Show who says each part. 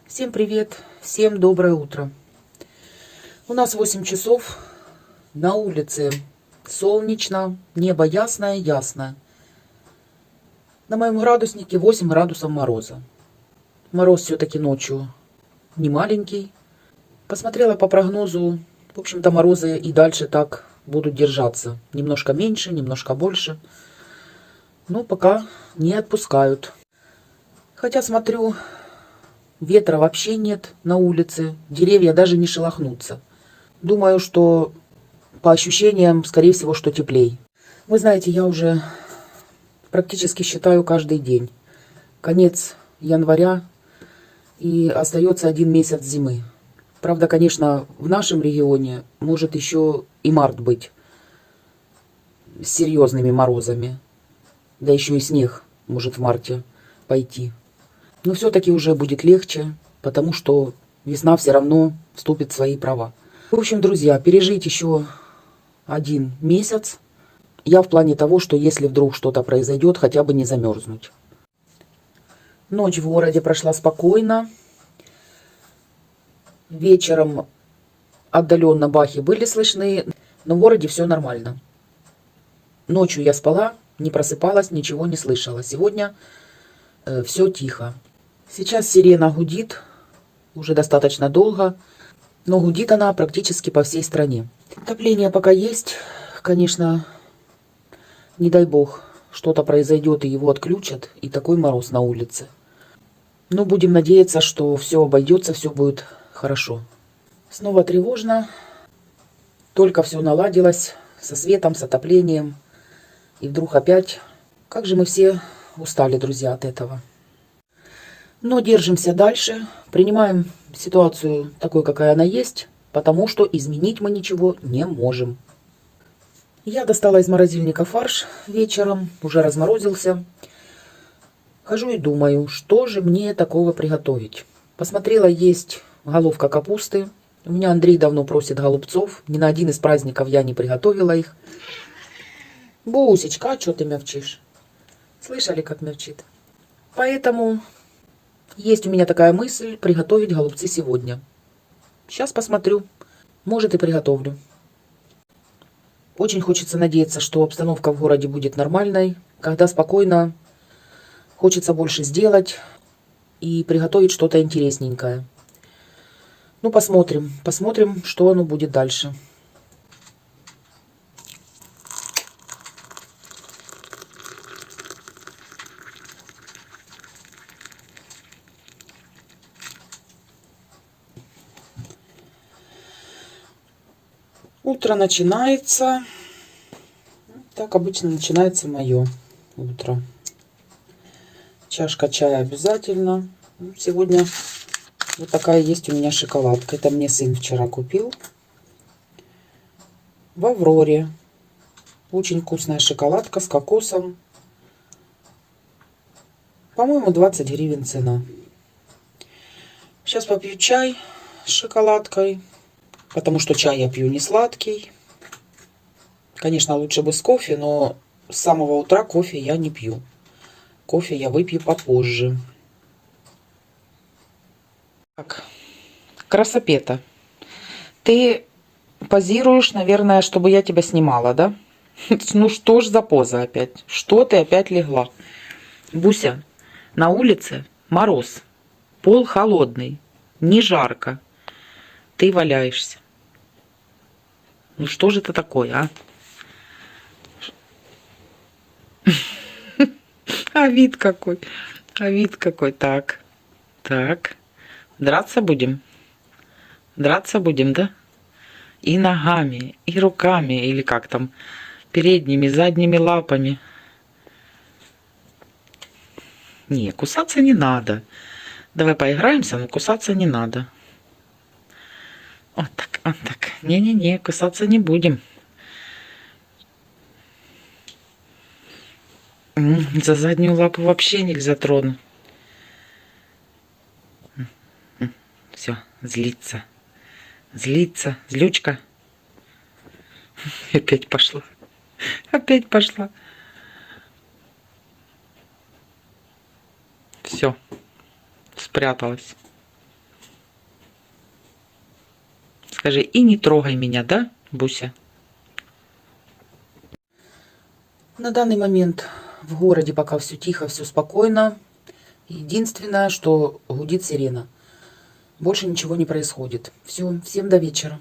Speaker 1: Всем привет, всем доброе утро. У нас 8 часов, на улице солнечно, небо ясное. На моем градуснике 8 градусов мороза. Мороз все-таки ночью не маленький. Посмотрела по прогнозу, в общем-то морозы и дальше так будут держаться. Немножко меньше, немножко больше. Но пока не отпускают. Хотя смотрю, ветра вообще нет на улице, деревья даже не шелохнутся. Думаю, что по ощущениям, скорее всего, что теплей. Вы знаете, я уже практически считаю каждый день. Конец января и остается 1 месяц зимы. Правда, конечно, в нашем регионе может еще и март быть с серьезными морозами. Да еще и снег может в марте пойти. Но все-таки уже будет легче, потому что весна все равно вступит в свои права. В общем, друзья, пережить еще 1 месяц. Я в плане того, что если вдруг что-то произойдет, хотя бы не замерзнуть. Ночь в городе прошла спокойно. Вечером отдаленно бахи были слышны, но в городе все нормально. Ночью я спала, не просыпалась, ничего не слышала. Сегодня все тихо. Сейчас сирена гудит уже достаточно долго, но гудит она практически по всей стране. Отопление пока есть, конечно, не дай бог, что-то произойдет и его отключат, и такой мороз на улице. Но будем надеяться, что все обойдется, все будет хорошо. Снова тревожно, только все наладилось со светом, с отоплением, и вдруг опять, как же мы все устали, друзья, от этого. Но держимся дальше, принимаем ситуацию такой, какая она есть, потому что изменить мы ничего не можем. Я достала из морозильника фарш вечером, уже разморозился. Хожу и думаю, что же мне такого приготовить. Посмотрела, есть головка капусты. У меня Андрей давно просит голубцов. Ни на один из праздников я не приготовила их. Бусечка, а что ты мявчишь? Слышали, как мявчит? Поэтому есть у меня такая мысль приготовить голубцы сегодня. Сейчас посмотрю. Может, и приготовлю. Очень хочется надеяться, что обстановка в городе будет нормальной. Когда спокойно, хочется больше сделать и приготовить что-то интересненькое. Ну, посмотрим. Посмотрим, что оно будет дальше. Утро начинается. Так обычно начинается мое утро. Чашка чая обязательно. Сегодня вот такая есть у меня шоколадка. Это мне сын вчера купил. В Авроре. Очень вкусная шоколадка с кокосом. По-моему, 20 гривен цена. Сейчас попью чай с шоколадкой. Потому что чай я пью не сладкий. Конечно, лучше бы с кофе, но с самого утра кофе я не пью. Кофе я выпью попозже. Так, красопета. Ты позируешь, наверное, чтобы я тебя снимала, да? Ну что ж за поза опять? Что ты опять легла? Буся, на улице мороз. Пол холодный. Не жарко. Ты валяешься. Ну что же это такое, а? А вид какой. А вид какой. Так. Так. Драться будем? Драться будем, да? И ногами, и руками, или как там, передними, задними лапами. Не, кусаться не надо. Давай поиграемся, но кусаться не надо. Вот так, вот так. Не-не-не, кусаться не будем. За заднюю лапу вообще нельзя тронуть. Все, злится. Злится. Злючка. Опять пошла. Опять пошла. Все. Спряталась. Скажи, и не трогай меня, да, Буся? На данный момент в городе пока все тихо, все спокойно. Единственное, что гудит сирена. Больше ничего не происходит. Все, всем до вечера.